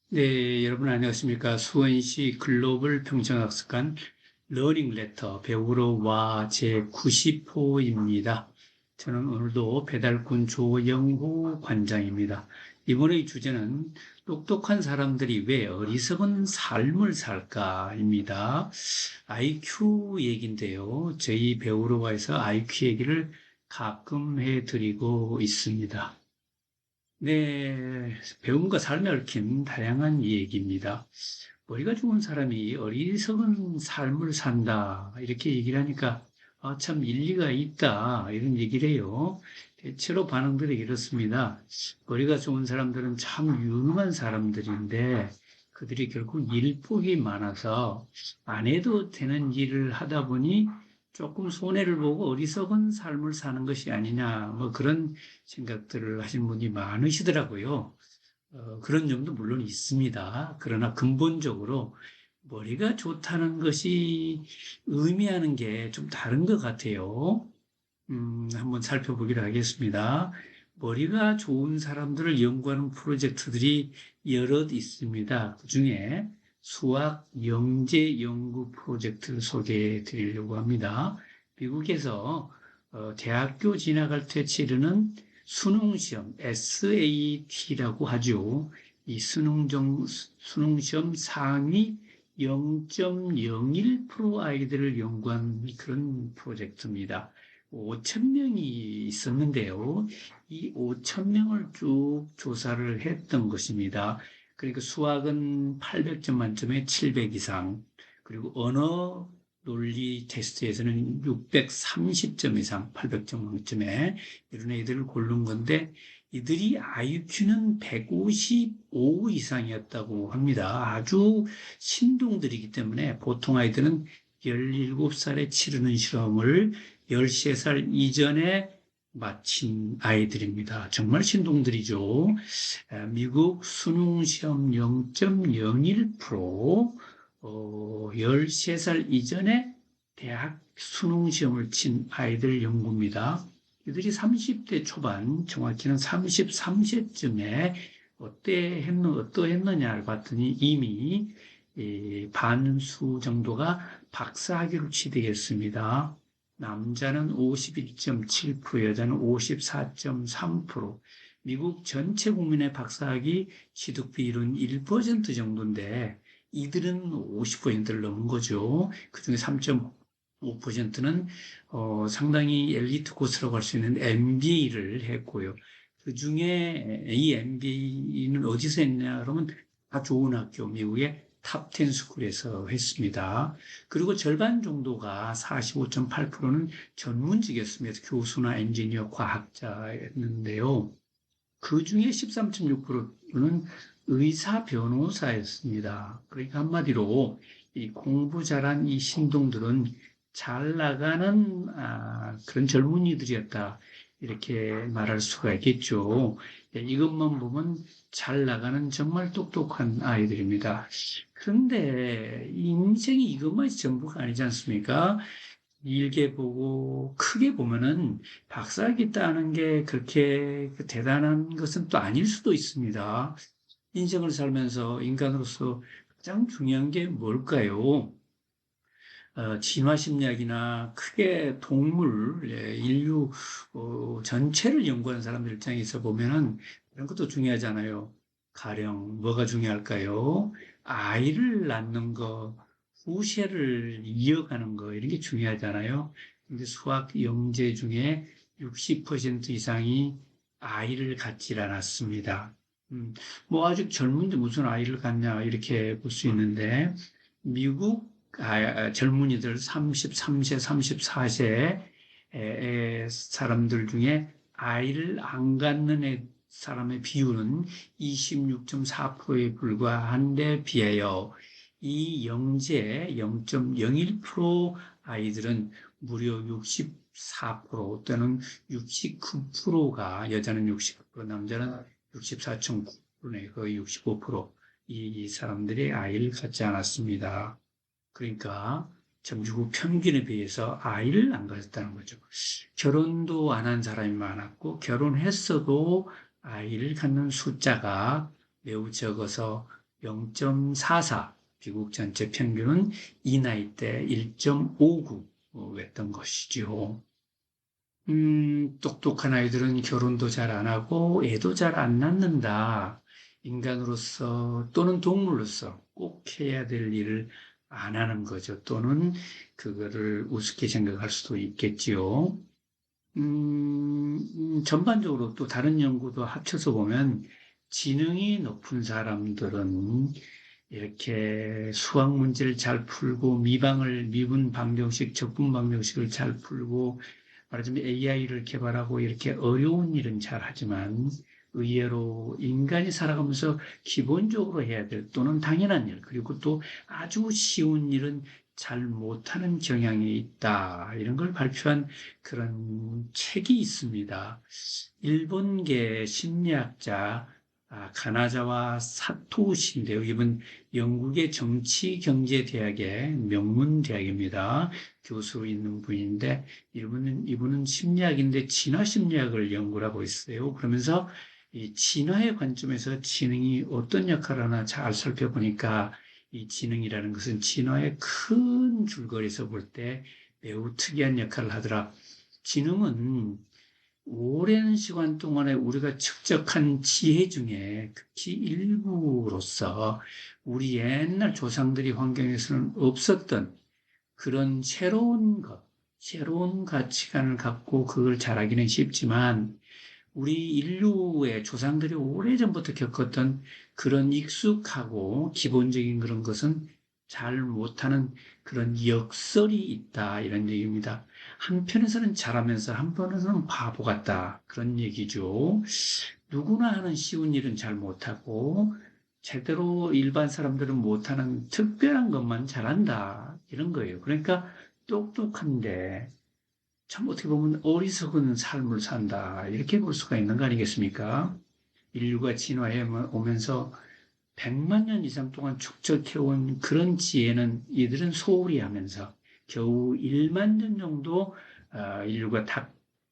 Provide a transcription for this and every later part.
네, 여러분 안녕하십니까. 수원시 글로벌 평생학습관 러닝 레터 배우러 와 제90호입니다. 저는 오늘도 배달꾼 조영호 관장입니다. 이번의 주제는 똑똑한 사람들이 왜 어리석은 삶을 살까입니다. IQ 얘기인데요. 저희 배우러 와에서 IQ 얘기를 가끔 해드리고 있습니다. 네, 배움과 삶에 얽힌 다양한 얘기입니다. 머리가 좋은 사람이 어리석은 삶을 산다. 이렇게 얘기를 하니까, 아, 참 일리가 있다. 이런 얘기를 해요. 대체로 반응들이 이렇습니다. 머리가 좋은 사람들은 참 유능한 사람들인데, 그들이 결국 일복이 많아서 안 해도 되는 일을 하다 보니 조금 손해를 보고 어리석은 삶을 사는 것이 아니냐, 뭐 그런 생각들을 하신 분이 많으시더라고요. 그런 점도 물론 있습니다. 그러나 근본적으로 머리가 좋다는 것이 의미하는 게 좀 다른 것 같아요. 한번 살펴보기로 하겠습니다. 머리가 좋은 사람들을 연구하는 프로젝트들이 여럿 있습니다. 그 중에 수학 영재 연구 프로젝트를 소개해 드리려고 합니다. 미국에서 대학교 진학할 때 치르는 수능시험, SAT라고 하죠. 이 수능시험 상위 0.01% 아이들을 연구한 그런 프로젝트입니다. 5천 명이 있었는데요. 이 5천 명을 쭉 조사를 했던 것입니다. 그러니까 수학은 800점 만점에 700 이상, 그리고 언어 논리 테스트에서는 630점 이상, 800점 만점에 이런 애들을 고른 건데, 이들이 IQ는 155 이상이었다고 합니다. 아주 신동들이기 때문에 보통 아이들은 17살에 치르는 실험을 13살 이전에 마친 아이들입니다. 정말 신동들이죠. 미국 수능시험 0.01%, 13살 이전에 대학 수능시험을 친 아이들 연구입니다. 이들이 30대 초반, 정확히는 33세쯤에 어떠했느냐를 봤더니 이미 반수 정도가 박사학위를 취득했습니다. 남자는 51.7%, 여자는 54.3%. 미국 전체 국민의 박사학위 취득 비율은 1% 정도인데 이들은 50%를 넘은 거죠. 그중에 3.5%는 상당히 엘리트 코스라고 할 수 있는 MBA를 했고요. 그중에 이 MBA는 어디서 했냐 그러면 다 좋은 학교, 미국의 탑10 스쿨에서 했습니다. 그리고 절반 정도가 45.8%는 전문직이었습니다. 교수나 엔지니어, 과학자였는데요. 그 중에 13.6%는 의사, 변호사였습니다. 그러니까 한마디로 이 공부 잘한 이 신동들은 잘 나가는 그런 젊은이들이었다. 이렇게 말할 수가 있겠죠. 이것만 보면 잘 나가는 정말 똑똑한 아이들입니다. 그런데 인생이 이것만이 전부가 아니지 않습니까? 길게 보고 크게 보면은 박사학위 따는 게 그렇게 대단한 것은 또 아닐 수도 있습니다. 인생을 살면서 인간으로서 가장 중요한 게 뭘까요? 진화심리학이나 크게 동물, 인류 전체를 연구하는 사람들 입장에서 보면은 이런 것도 중요하잖아요. 가령 뭐가 중요할까요? 아이를 낳는 거, 후세를 이어가는 거 이런 게 중요하잖아요. 근데 수학 영재 중에 60% 이상이 아이를 갖질 않았습니다. 음, 뭐 아직 젊은데 무슨 아이를 갖냐 이렇게 볼 수 있는데 미국 젊은이들 33세, 34세 사람들 중에 아이를 안 갖는 사람의 비율은 26.4%에 불과한 데 비하여 이 영재 0.01% 아이들은 무려 64% 또는 69%가 여자는 69%, 남자는 64.9%네, 거의 65%이 사람들이 아이를 갖지 않았습니다. 그러니까 전주국 평균에 비해서 아이를 안 가졌다는 거죠. 결혼도 안 한 사람이 많았고 결혼했어도 아이를 갖는 숫자가 매우 적어서 0.44, 미국 전체 평균은 이 나이 때 1.59였던 것이죠. 똑똑한 아이들은 결혼도 잘 안 하고 애도 잘 안 낳는다. 인간으로서 또는 동물로서 꼭 해야 될 일을 안 하는 거죠. 또는 그거를 우습게 생각할 수도 있겠지요. 전반적으로 또 다른 연구도 합쳐서 보면 지능이 높은 사람들은 이렇게 수학 문제를 잘 풀고 미분 방정식, 적분 방정식을 잘 풀고 말하자면 AI를 개발하고 이렇게 어려운 일은 잘 하지만 의외로 인간이 살아가면서 기본적으로 해야 될 또는 당연한 일, 그리고 또 아주 쉬운 일은 잘 못하는 경향이 있다. 이런 걸 발표한 그런 책이 있습니다. 일본계 심리학자 가나자와 사토시인데요. 이분 영국의 정치경제대학의 명문대학입니다. 교수로 있는 분인데 이분은 심리학인데 진화 심리학을 연구를 하고 있어요. 그러면서 이 진화의 관점에서 지능이 어떤 역할을 하나 잘 살펴보니까 이 지능이라는 것은 진화의 큰 줄거리에서 볼 때 매우 특이한 역할을 하더라. 지능은 오랜 시간 동안에 우리가 축적한 지혜 중에 극히 일부로서 우리 옛날 조상들이 환경에서는 없었던 그런 새로운 가치관을 갖고 그걸 잘하기는 쉽지만 우리 인류의 조상들이 오래전부터 겪었던 그런 익숙하고 기본적인 그런 것은 잘 못하는 그런 역설이 있다 이런 얘기입니다. 한편에서는 잘하면서 한편에서는 바보 같다 그런 얘기죠. 누구나 하는 쉬운 일은 잘 못하고 제대로 일반 사람들은 못하는 특별한 것만 잘한다 이런 거예요. 그러니까 똑똑한데 참 어떻게 보면 어리석은 삶을 산다. 이렇게 볼 수가 있는 거 아니겠습니까? 인류가 진화해 오면서 100만 년 이상 동안 축적해온 그런 지혜는 이들은 소홀히 하면서 겨우 1만 년 정도 인류가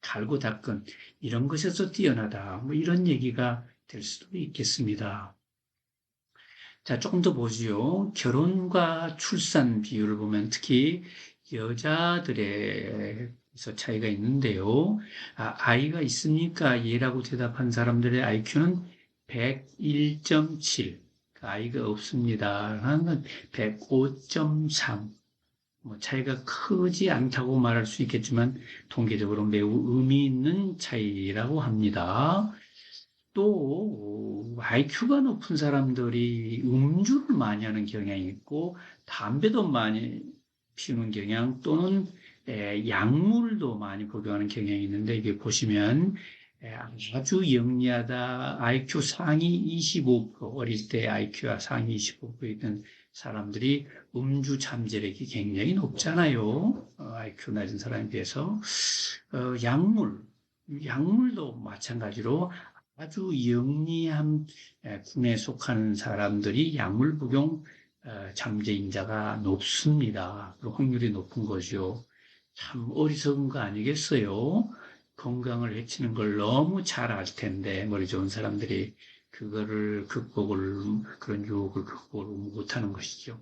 갈고 닦은 이런 것에서 뛰어나다. 뭐 이런 얘기가 될 수도 있겠습니다. 자, 조금 더 보지요. 결혼과 출산 비율을 보면 특히 여자들에서 차이가 있는데요. 아이가 있습니까? 예라고 대답한 사람들의 IQ는 101.7. 아이가 없습니다. 하는 105.3. 뭐 차이가 크지 않다고 말할 수 있겠지만 통계적으로 매우 의미 있는 차이라고 합니다. 또 IQ가 높은 사람들이 음주를 많이 하는 경향이 있고 담배도 많이 피우는 경향 또는 약물도 많이 복용하는 경향이 있는데 이게 보시면 아주 영리하다 IQ 상위 25% 어릴 때 IQ가 상위 25%있던 사람들이 음주 잠재력이 굉장히 높잖아요. IQ 낮은 사람에 비해서 약물도 마찬가지로 아주 영리한 군에 속하는 사람들이 약물 복용 잠재인자가 높습니다. 그 확률이 높은 거죠. 참 어리석은 거 아니겠어요? 건강을 해치는 걸 너무 잘 알 텐데 머리 좋은 사람들이 그런 유혹을 극복을 못하는 것이죠.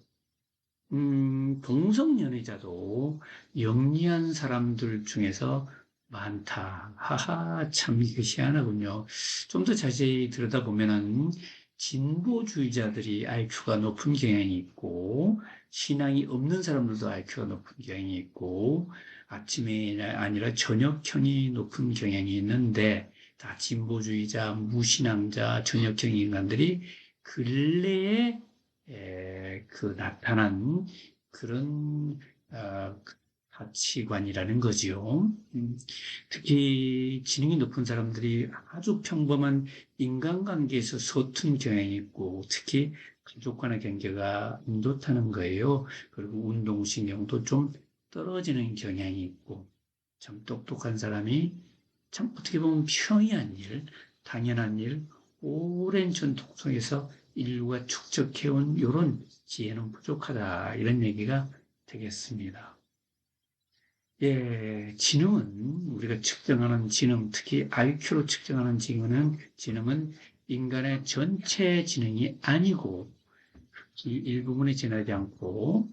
동성연애자도 영리한 사람들 중에서 많다. 하하, 참 이것이 하나군요. 좀 더 자세히 들여다보면은 진보주의자들이 IQ가 높은 경향이 있고 신앙이 없는 사람들도 IQ가 높은 경향이 있고 아침이 아니라 저녁형이 높은 경향이 있는데 다 진보주의자, 무신앙자, 저녁형 인간들이 근래에 나타난 그런 가치관이라는 거지요. 특히 지능이 높은 사람들이 아주 평범한 인간관계에서 서툰 경향이 있고 특히 가족 간의 관계가 안 좋다는 거예요. 그리고 운동신경도 좀 떨어지는 경향이 있고 참 똑똑한 사람이 참 어떻게 보면 평이한 일, 당연한 일, 오랜 전통 속에서 인류가 축적해온 이런 지혜는 부족하다 이런 얘기가 되겠습니다. 예, 지능은 우리가 측정하는 지능, 특히 IQ로 측정하는 지능은 인간의 전체 지능이 아니고 일부분에 지나지 않고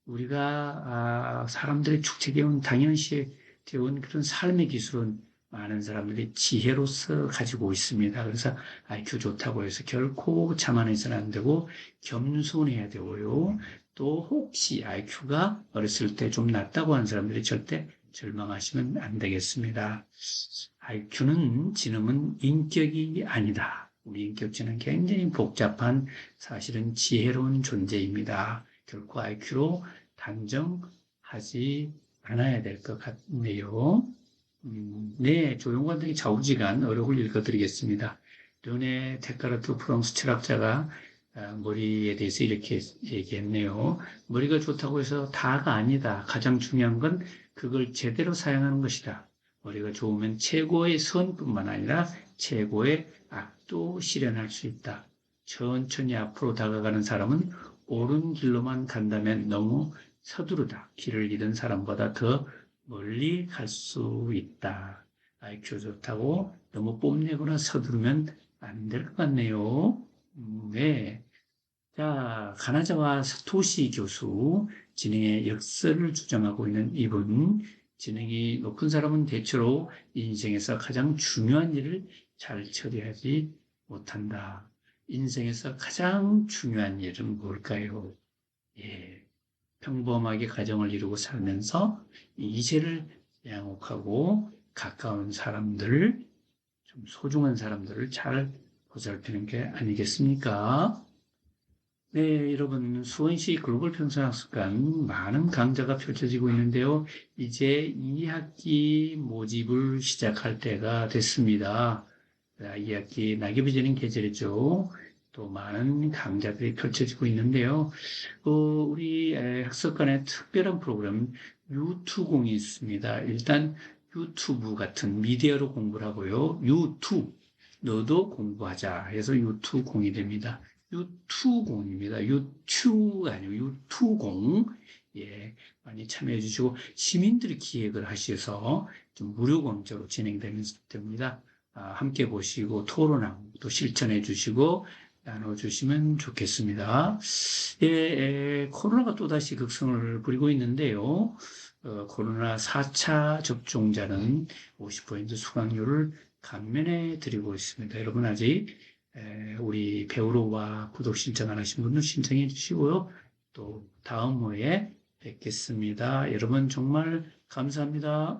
우리가 사람들의 축적해온 당연시 되어온 그런 삶의 기술은 많은 사람들이 지혜로서 가지고 있습니다. 그래서 IQ 좋다고 해서 결코 자만해서는 안 되고 겸손해야 되고요. 또 혹시 IQ가 어렸을 때 좀 낮다고 하는 사람들이 절대 절망하시면 안 되겠습니다. IQ는 지능은 인격이 아니다. 우리 인격체는 굉장히 복잡한 사실은 지혜로운 존재입니다. 결코 IQ로 단정하지 않아야 될 것 같네요. 네, 조용관들이 좌우지간 어록을 읽어드리겠습니다. 르네 데카르트 프랑스 철학자가 머리에 대해서 이렇게 얘기했네요. 머리가 좋다고 해서 다가 아니다. 가장 중요한 건 그걸 제대로 사용하는 것이다. 머리가 좋으면 최고의 선뿐만 아니라 최고의 악도 실현할 수 있다. 천천히 앞으로 다가가는 사람은 옳은 길로만 간다면 너무 서두르다. 길을 잃은 사람보다 더 멀리 갈 수 있다. IQ 좋다고 너무 뽐내거나 서두르면 안 될 것 같네요. 네. 자, 가나자와 사토시 교수, 지능의 역설을 주장하고 있는 이분, 지능이 높은 사람은 대체로 인생에서 가장 중요한 일을 잘 처리하지 못한다. 인생에서 가장 중요한 일은 뭘까요? 예, 평범하게 가정을 이루고 살면서 이세를 양육하고 가까운 사람들, 좀 소중한 사람들을 잘 보살피는 게 아니겠습니까? 네, 여러분, 수원시 글로벌 평생학습관 많은 강좌가 펼쳐지고 있는데요. 이제 2학기 모집을 시작할 때가 됐습니다. 2학기 낙엽이 지는 계절이죠. 또 많은 강좌들이 펼쳐지고 있는데요. 우리 학습관의 특별한 프로그램 U2공이 있습니다. 일단 유튜브 같은 미디어로 공부를 하고요. U2, 너도 공부하자 해서 U2공이 됩니다. U2공입니다. U2가 아니고 U2공. 예, 많이 참여해 주시고 시민들이 기획을 하셔서 좀 무료 강좌로 진행됩니다. 함께 보시고 토론하고 또 실천해 주시고 나눠주시면 좋겠습니다. 예, 코로나가 또다시 극성을 부리고 있는데요. 코로나 4차 접종자는 50% 수강료를 감면해 드리고 있습니다. 여러분 아직 우리 배우로와 구독 신청 안 하신 분들 신청해 주시고요. 또 다음 호에 뵙겠습니다. 여러분 정말 감사합니다.